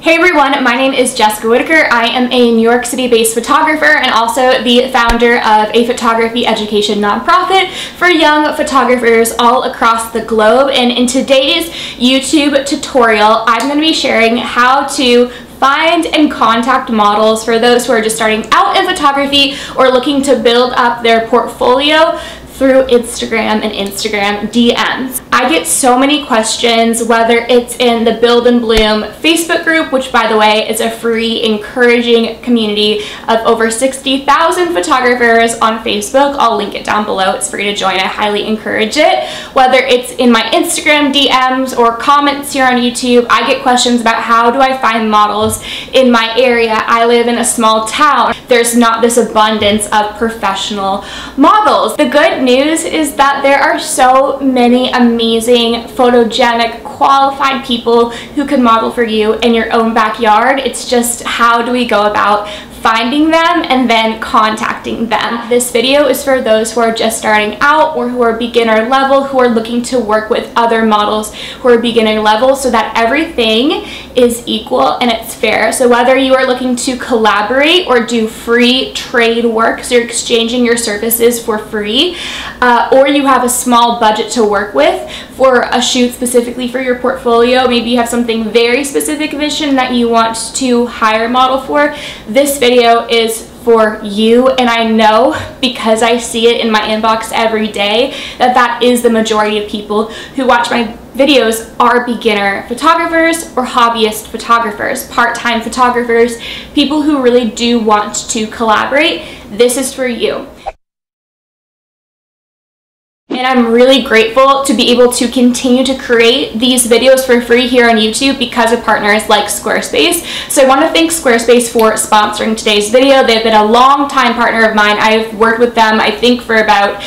Hey everyone, my name is Jessica Whitaker. I am a New York City-based photographer and also the founder of a photography education nonprofit for young photographers all across the globe. And in today's YouTube tutorial, I'm going to be sharing how to find and contact models for those who are just starting out in photography or looking to build up their portfolio through Instagram and Instagram DMs. I get so many questions, whether it's in the Build and Bloom Facebook group, which by the way is a free, encouraging community of over 60,000 photographers on Facebook. I'll link it down below. It's free to join. I highly encourage it. Whether it's in my Instagram DMs or comments here on YouTube, I get questions about how do I find models in my area. I live in a small town. There's not this abundance of professional models. The good news is that there are so many amazing, photogenic, qualified people who can model for you in your own backyard. It's just how do we go about finding them and then contacting them. This video is for those who are just starting out or who are beginner level, who are looking to work with other models who are beginner level so that everything is equal and it's fair. So whether you are looking to collaborate or do free trade work, so you're exchanging your services for free, or you have a small budget to work with for a shoot specifically for your portfolio, maybe you have something very specific vision that you want to hire a model for, this video is for you. And I know, because I see it in my inbox every day, that that is the majority of people who watch my videos are beginner photographers or hobbyist photographers, part-time photographers, people who really do want to collaborate. This is for you. And I'm really grateful to be able to continue to create these videos for free here on YouTube because of partners like Squarespace. So I want to thank Squarespace for sponsoring today's video. They've been a long time partner of mine. I've worked with them, I think, for about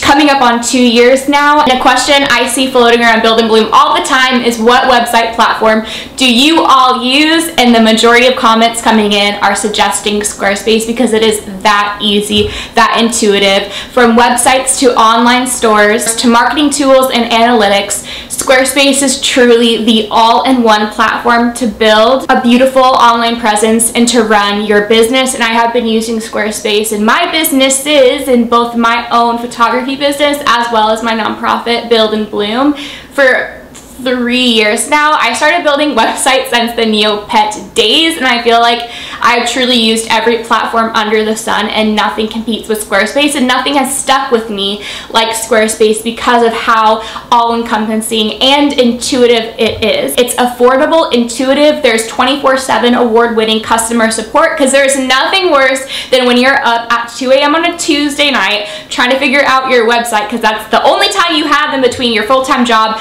coming up on 2 years now. And a question I see floating around Build and Bloom all the time is, what website platform do you all use? And the majority of comments coming in are suggesting Squarespace because it is that easy, that intuitive. From websites to online stores to marketing tools and analytics, Squarespace is truly the all-in-one platform to build a beautiful online presence and to run your business. And I have been using Squarespace in my businesses, in both my own photography business as well as my nonprofit Build and Bloom, for 3 years now. I started building websites since the Neopet days, and I feel like I've truly used every platform under the sun, and nothing competes with Squarespace, and nothing has stuck with me like Squarespace because of how all-encompassing and intuitive it is. It's affordable, intuitive. There's 24/7 award-winning customer support, because there's nothing worse than when you're up at 2 a.m. on a Tuesday night trying to figure out your website, because that's the only time you have in between your full-time job,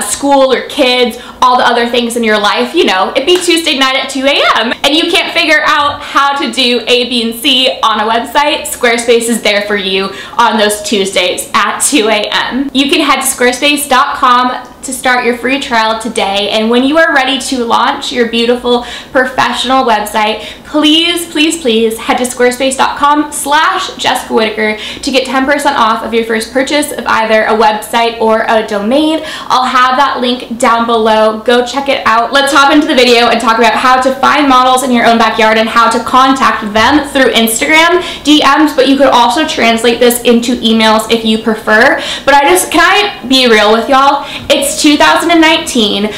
school or kids, all the other things in your life. You know, it'd be Tuesday night at 2 a.m. and you can't figure out how to do A, B, and C on a website. Squarespace is there for you on those Tuesdays at 2 a.m. You can head to squarespace.com to start your free trial today, and when you are ready to launch your beautiful professional website, please, please, please head to squarespace.com/Jessica Whitaker to get 10% off of your first purchase of either a website or a domain. I'll have that link down below. Go check it out. Let's hop into the video and talk about how to find models in your own backyard and how to contact them through Instagram DMs, but you could also translate this into emails if you prefer. But can I be real with y'all? It's 2019.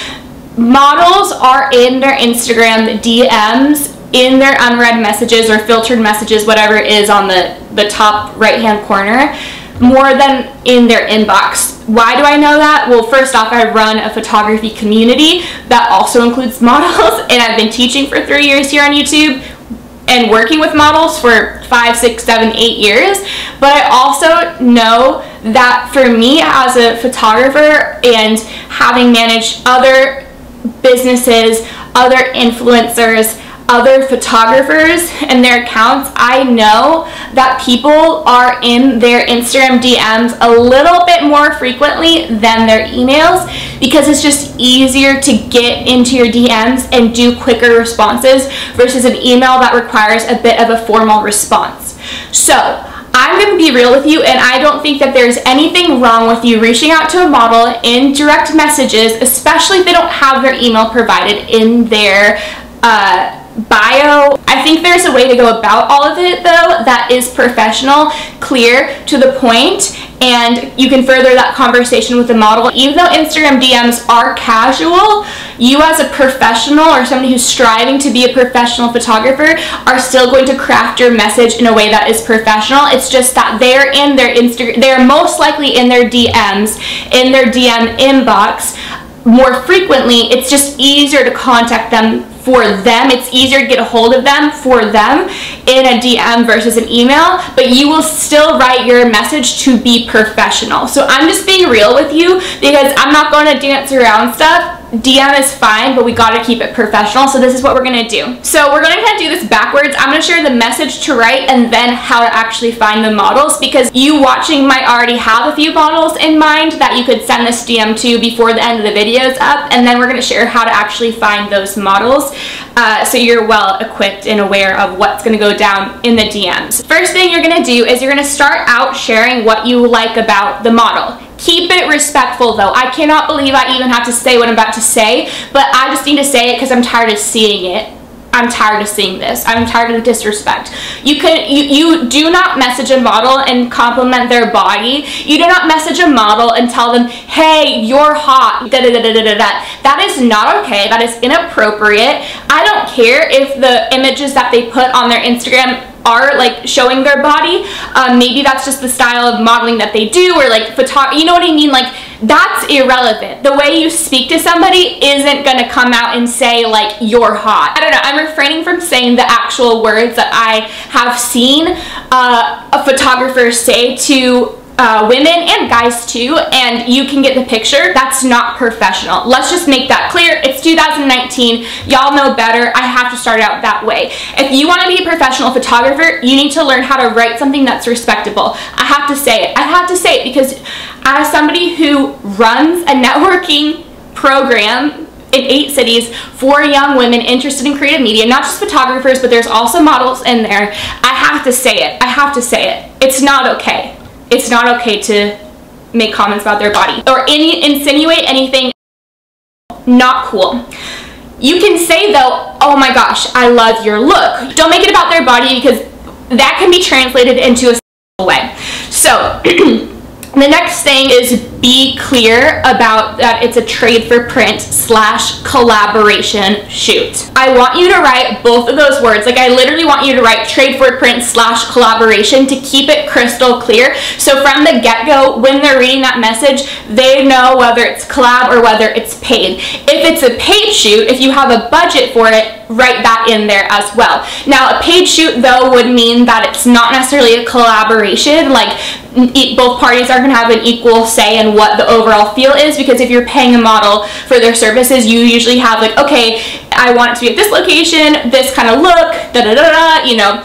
Models are in their Instagram DMs, in their unread messages or filtered messages, whatever it is on the top right hand corner, more than in their inbox. Why do I know that? Well, first off, I run a photography community that also includes models, and I've been teaching for 3 years here on YouTube and working with models for 5, 6, 7, 8 years. But I also know that for me as a photographer, and having managed other businesses, other influencers, other photographers and their accounts, I know that people are in their Instagram DMs a little bit more frequently than their emails, because it's just easier to get into your DMs and do quicker responses versus an email that requires a bit of a formal response. So I'm going to be real with you, and I don't think that there's anything wrong with you reaching out to a model in direct messages, especially if they don't have their email provided in their bio. I think there's a way to go about all of it though that is professional, clear, to the point, and you can further that conversation with the model. Even though Instagram DMs are casual, you as a professional or somebody who's striving to be a professional photographer are still going to craft your message in a way that is professional. It's just that they're in their they're most likely in their DMs, in their DM inbox more frequently. It's just easier to contact them for them. It's easier to get a hold of them for them in a DM versus an email, but you will still write your message to be professional. So I'm just being real with you because I'm not going to dance around stuff. DM is fine, but we got to keep it professional. So this is what we're going to do. So we're going to kind of do this backwards. I'm going to share the message to write and then how to actually find the models, because you watching might already have a few models in mind that you could send this DM to before the end of the video is up, and then we're going to share how to actually find those models so you're well equipped and aware of what's going to go down in the DMs. First thing you're going to do is you're going to start out sharing what you like about the model. Keep it respectful though. I cannot believe I even have to say what I'm about to say, but I just need to say it because I'm tired of seeing it. I'm tired of seeing this. I'm tired of the disrespect. You do not message a model and compliment their body. You do not message a model and tell them, hey, you're hot. That is not okay. That is inappropriate. I don't care if the images that they put on their Instagram are like showing their body. Maybe that's just the style of modeling that they do, or like you know what I mean? Like, that's irrelevant. The way you speak to somebody isn't gonna come out and say like, you're hot. I don't know, I'm refraining from saying the actual words that I have seen a photographer say to women and guys too, and you can get the picture. That's not professional. Let's just make that clear. It's 2019. Y'all know better. I have to start out that way. If you want to be a professional photographer, you need to learn how to write something that's respectable. I have to say it. I have to say it because as somebody who runs a networking program in 8 cities for young women interested in creative media, not just photographers, but there's also models in there, I have to say it. I have to say it. It's not okay. It's not okay to make comments about their body or insinuate anything. Not cool. You can say though, oh my gosh, I love your look. Don't make it about their body because that can be translated into a way. So the next thing is be clear about that it's a trade for print / collaboration shoot. I want you to write both of those words. Like, I literally want you to write trade for print / collaboration to keep it crystal clear. So from the get-go, when they're reading that message, they know whether it's collab or whether it's paid. If it's a paid shoot, if you have a budget for it, write that in there as well. Now, a paid shoot though would mean that it's not necessarily a collaboration. Like, both parties are going to have an equal say in what the overall feel is, because if you're paying a model for their services, you usually have like, okay, I want it to be at this location, this kind of look, you know.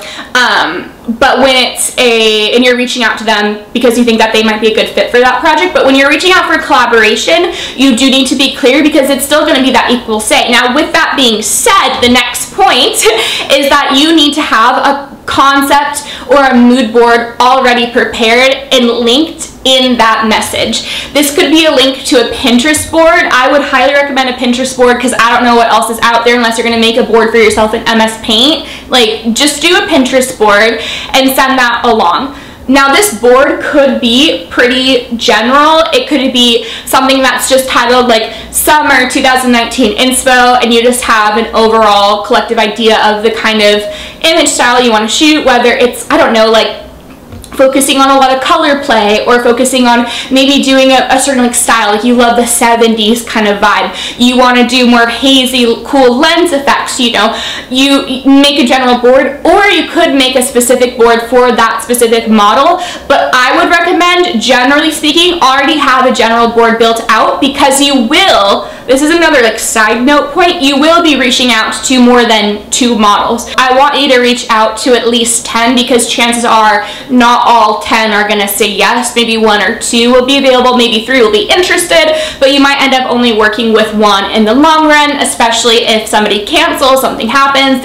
But when it's and you're reaching out to them because you think that they might be a good fit for that project, but when you're reaching out for collaboration, you do need to be clear because it's still going to be that equal say. Now, with that being said, the next point is that you need to have a concept or a mood board already prepared and linked in that message. This could be a link to a Pinterest board. I would highly recommend a Pinterest board because I don't know what else is out there unless you're going to make a board for yourself in MS Paint. Like, just do a Pinterest board and send that along. Now, this board could be pretty general. It could be something that's just titled like Summer 2019 Inspo, and you just have an overall collective idea of the kind of image style you want to shoot, whether it's, I don't know, like focusing on a lot of color play, or focusing on maybe doing a certain like style, like you love the 70s kind of vibe, you want to do more hazy cool lens effects, you know, you make a general board, or you could make a specific board for that specific model. But I would recommend, generally speaking, already have a general board built out, because you will, this is another like side note point, you will be reaching out to more than 2 models. I want you to reach out to at least 10, because chances are not all 10 are gonna say yes. Maybe 1 or 2 will be available, maybe 3 will be interested, but you might end up only working with 1 in the long run, especially if somebody cancels, something happens,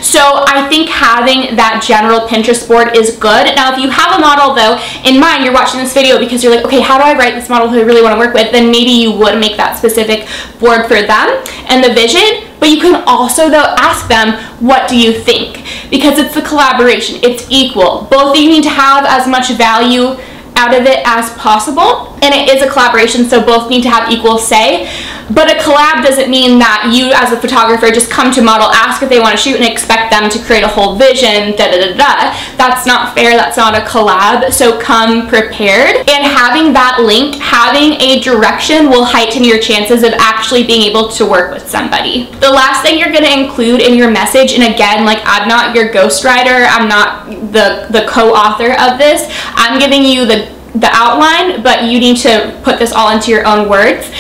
So I think having that general Pinterest board is good. Now, if you have a model though in mind, you're watching this video because you're like, okay, how do I write this model who I really want to work with, then maybe you would make that specific board for them and the vision. But you can also, though, ask them, what do you think? Because it's a collaboration, it's equal. Both of you need to have as much value out of it as possible, and it is a collaboration, so both need to have equal say. But a collab doesn't mean that you as a photographer just come to a model, ask if they want to shoot, and expect them to create a whole vision, That's not fair, that's not a collab, so come prepared. And having that link, having a direction, will heighten your chances of actually being able to work with somebody. The last thing you're going to include in your message, and again, like, I'm not your ghostwriter, I'm not the co-author of this, I'm giving you the outline, but you need to put this all into your own words,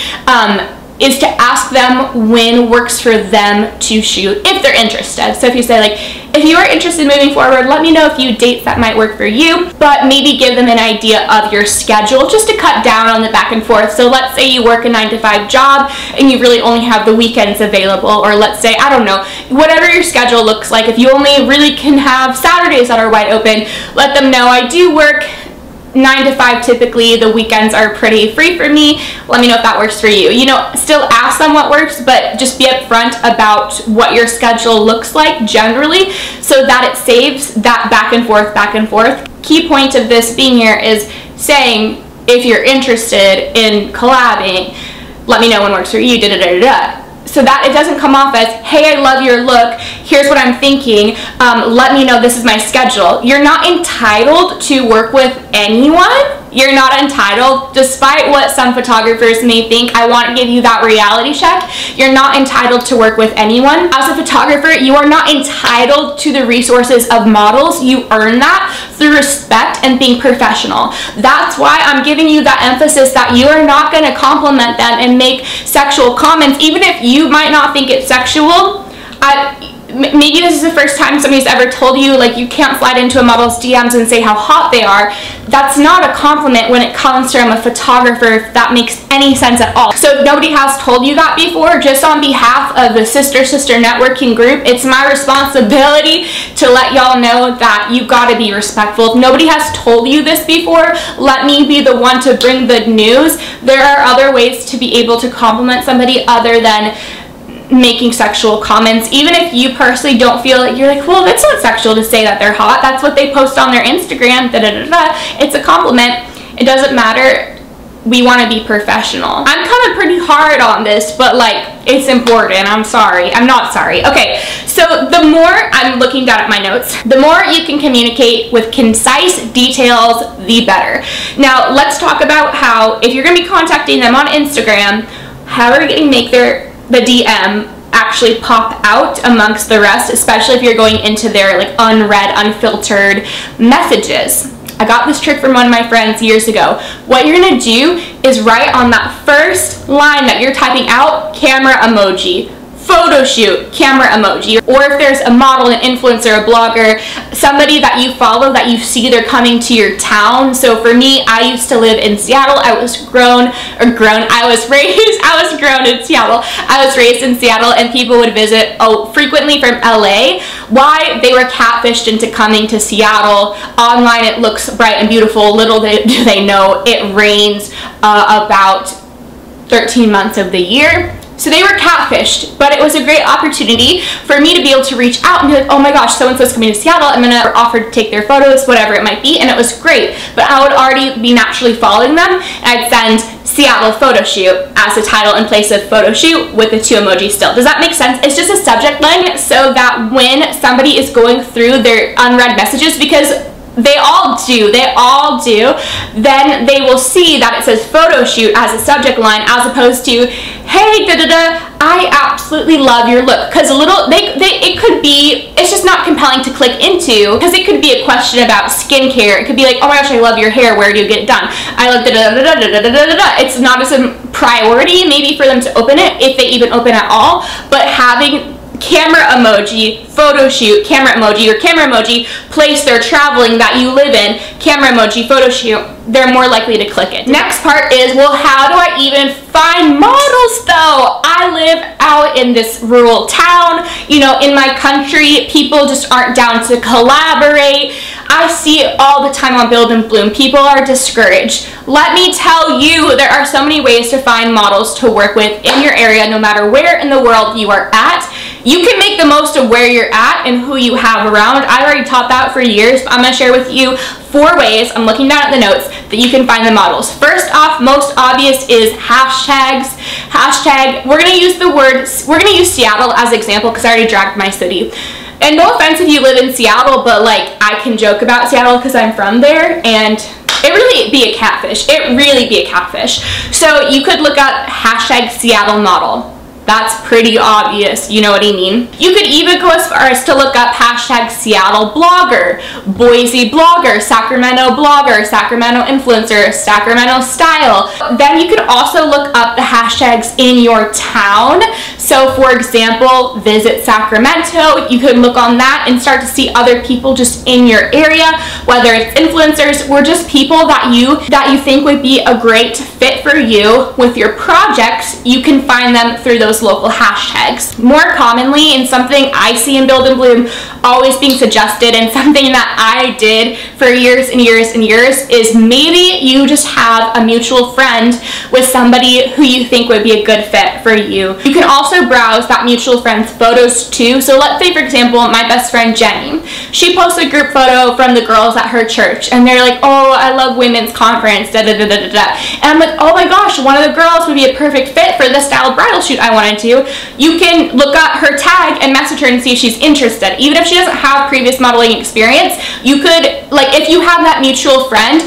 is to ask them when works for them to shoot, if they're interested. So if you say, like, if you are interested in moving forward, let me know a few dates that might work for you, but maybe give them an idea of your schedule just to cut down on the back and forth. So let's say you work a 9-to-5 job and you really only have the weekends available, or let's say, I don't know, whatever your schedule looks like, if you only really can have Saturdays that are wide open, let them know, I do work 9-to-5 typically, the weekends are pretty free for me, let me know if that works for you. You know, still ask them what works, but just be upfront about what your schedule looks like generally, so that it saves that back and forth. Key point of this being here is saying, if you're interested in collabing, let me know when works for you, so that it doesn't come off as, hey, I love your look, here's what I'm thinking, let me know, this is my schedule. You're not entitled to work with anyone. You're not entitled, despite what some photographers may think, I want to give you that reality check, you're not entitled to work with anyone. As a photographer, you are not entitled to the resources of models. You earn that through respect and being professional. That's why I'm giving you that emphasis that you are not going to compliment them and make sexual comments, even if you might not think it's sexual. Maybe this is the first time somebody's ever told you, like, you can't slide into a model's DMs and say how hot they are. That's not a compliment when it comes from a photographer, if that makes any sense at all. So if nobody has told you that before, just on behalf of the Sister networking group, it's my responsibility to let y'all know that you gotta be respectful. If nobody has told you this before, let me be the one to bring the news. There are other ways to be able to compliment somebody other than making sexual comments. Even if you personally don't feel like, you're like, well, it's not sexual to say that they're hot, that's what they post on their Instagram, it's a compliment, it doesn't matter. We want to be professional. I'm coming pretty hard on this, but like, it's important. I'm not sorry. Okay, so the more, I'm looking down at my notes, the more you can communicate with concise details, the better. Now let's talk about how, if you're going to be contacting them on Instagram, how are you going to make the DM actually pop out amongst the rest, especially if you're going into their like unread, unfiltered messages. I got this trick from one of my friends years ago. What you're gonna do is write on that first line that you're typing out, camera emoji, photo shoot, camera emoji. Or if there's a model, an influencer, a blogger, somebody that you follow that you see they're coming to your town. So for me, I used to live in Seattle. I was grown in Seattle. I was raised in Seattle, and people would visit frequently from LA. Why? They were catfished into coming to Seattle. Online it looks bright and beautiful. Little do they know it rains about 13 months of the year. So they were catfished, but it was a great opportunity for me to be able to reach out and be like, oh my gosh, so-and-so's coming to Seattle, I'm gonna offer to take their photos, whatever it might be, and it was great. But I would already be naturally following them, and I'd send Seattle photo shoot as a title in place of photo shoot with the 2 emojis still. Does that make sense? It's just a subject line so that when somebody is going through their unread messages, because they all do, then they will see that it says photo shoot as a subject line, as opposed to, hey, I absolutely love your look. Because it could be, it's just not compelling to click into, because it could be a question about skincare. It could be like, oh my gosh, I love your hair, where do you get it done? I love It's not as a priority maybe for them to open it, if they even open at all, but having camera emoji, photo shoot, camera emoji, or camera emoji, place they're traveling that you live in, camera emoji, photo shoot, they're more likely to click it. Next part is, well, how do I even find models though? I live out in this rural town, you know, in my country, people just aren't down to collaborate. I see it all the time on Build and Bloom. People are discouraged. Let me tell you, there are so many ways to find models to work with in your area, no matter where in the world you are at. You can make the most of where you're at and who you have around. I've already taught that for years, but I'm going to share with you 4 ways, I'm looking down at the notes, that you can find the models. First off, most obvious is hashtags. Hashtag, we're going to use Seattle as an example because I already dragged my city. And no offense if you live in Seattle, but like I can joke about Seattle because I'm from there, and it really be a catfish. It really be a catfish. So you could look up hashtag Seattle model. That's pretty obvious, you know what I mean? You could even go as far as to look up hashtag Seattle blogger, Boise blogger, Sacramento influencer, Sacramento style. Then you could also look up the hashtags in your town. So for example, visit Sacramento. You could look on that and start to see other people just in your area, whether it's influencers or just people that you think would be a great fit for you with your projects. You can find them through those local hashtags. More commonly, and something I see in Build and Bloom always being suggested, and something that I did for years and years and years, is maybe you just have a mutual friend with somebody who you think would be a good fit for you. You can also browse that mutual friend's photos too. So let's say, for example, my best friend Jenny, she posts a group photo from the girls at her church, and they're like, oh, I love women's conference, da da da da da. And I'm like, oh my gosh, one of the girls would be a perfect fit for the style of bridal shoot I wanted to. You can look at her tag and message her and see if she's interested. Even if she doesn't have previous modeling experience, you could, like, if you have that mutual friend,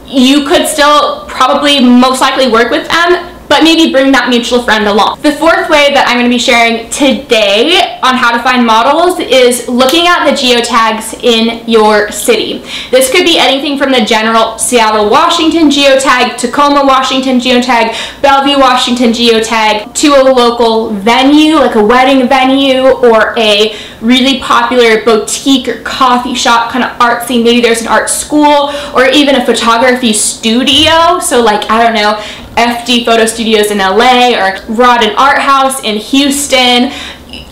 you could still probably most likely work with them, but maybe bring that mutual friend along. The 4th way that I'm going to be sharing today on how to find models is looking at the geotags in your city. This could be anything from the general Seattle, Washington geotag, Tacoma, Washington geotag, Bellevue, Washington geotag, to a local venue, like a wedding venue, or a really popular boutique or coffee shop, kind of artsy. Maybe there's an art school, or even a photography studio. So like, I don't know, FD Photo Studios in LA, or Rodden Art House in Houston.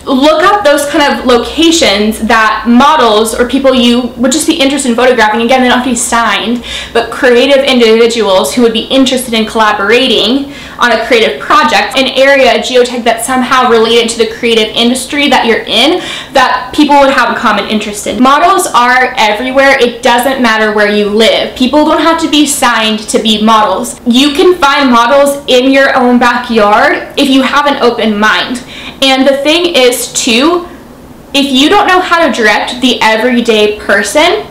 Look up those kind of locations that models or people you would just be interested in photographing. Again, they don't have to be signed, but creative individuals who would be interested in collaborating on a creative project, an area, a geotag that's somehow related to the creative industry that you're in, that people would have a common interest in. Models are everywhere. It doesn't matter where you live. People don't have to be signed to be models. You can find models in your own backyard if you have an open mind. And the thing is too, if you don't know how to direct the everyday person,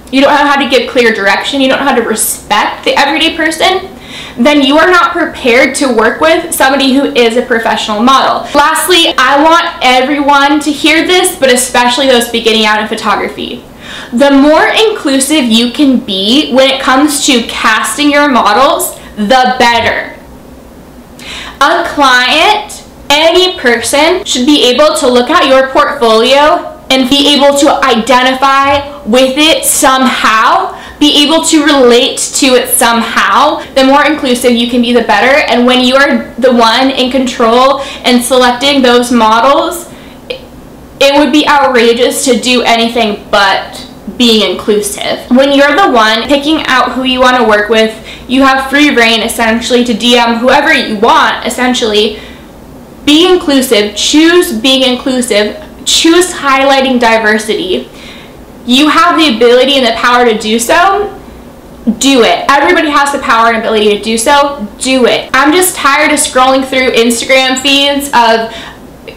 you don't know how to give clear direction, you don't know how to respect the everyday person, then you are not prepared to work with somebody who is a professional model. Lastly, I want everyone to hear this, but especially those beginning out in photography. The more inclusive you can be when it comes to casting your models, the better. A client, any person, should be able to look at your portfolio and be able to identify with it somehow, be able to relate to it somehow. The more inclusive you can be, the better. And when you are the one in control and selecting those models, it would be outrageous to do anything but being inclusive. When you're the one picking out who you want to work with, you have free reign essentially to DM whoever you want, essentially. Be inclusive, choose being inclusive, choose highlighting diversity. You have the ability and the power to do so. Do it. Everybody has the power and ability to do so. Do it. I'm just tired of scrolling through Instagram feeds of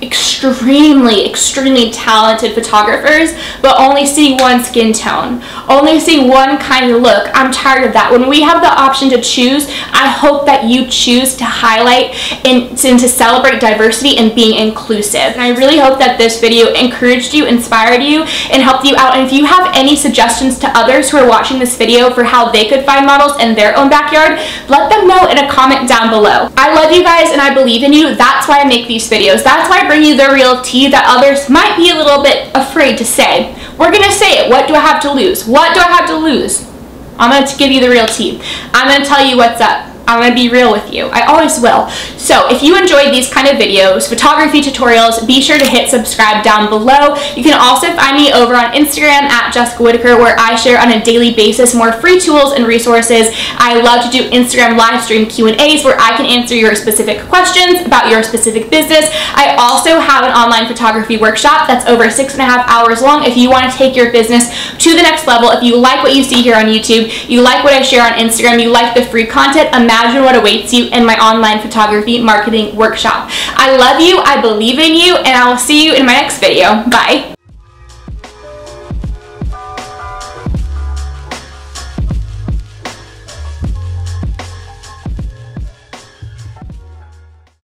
extremely talented photographers, but only seeing one skin tone, only seeing one kind of look. I'm tired of that. When we have the option to choose, I hope that you choose to highlight and to celebrate diversity and being inclusive. And I really hope that this video encouraged you, inspired you, and helped you out. And if you have any suggestions to others who are watching this video for how they could find models in their own backyard, let them know in a comment down below. I love you guys and I believe in you. That's why I make these videos. That's why I bring you the real tea that others might be a little bit afraid to say. We're gonna say it. What do I have to lose? What do I have to lose? I'm gonna give you the real tea. I'm gonna tell you what's up. I'm gonna be real with you. I always will. So if you enjoyed these kind of videos, photography tutorials, be sure to hit subscribe down below. You can also find me over on Instagram at Jessica Whitaker, where I share on a daily basis more free tools and resources. I love to do Instagram live stream Q&As where I can answer your specific questions about your specific business. I also have an online photography workshop that's over 6.5 hours long if you want to take your business to the next level. If you like what you see here on YouTube, you like what I share on Instagram, you like the free content, imagine what awaits you in my online photography marketing workshop. I love you, I believe in you, and I will see you in my next video. Bye.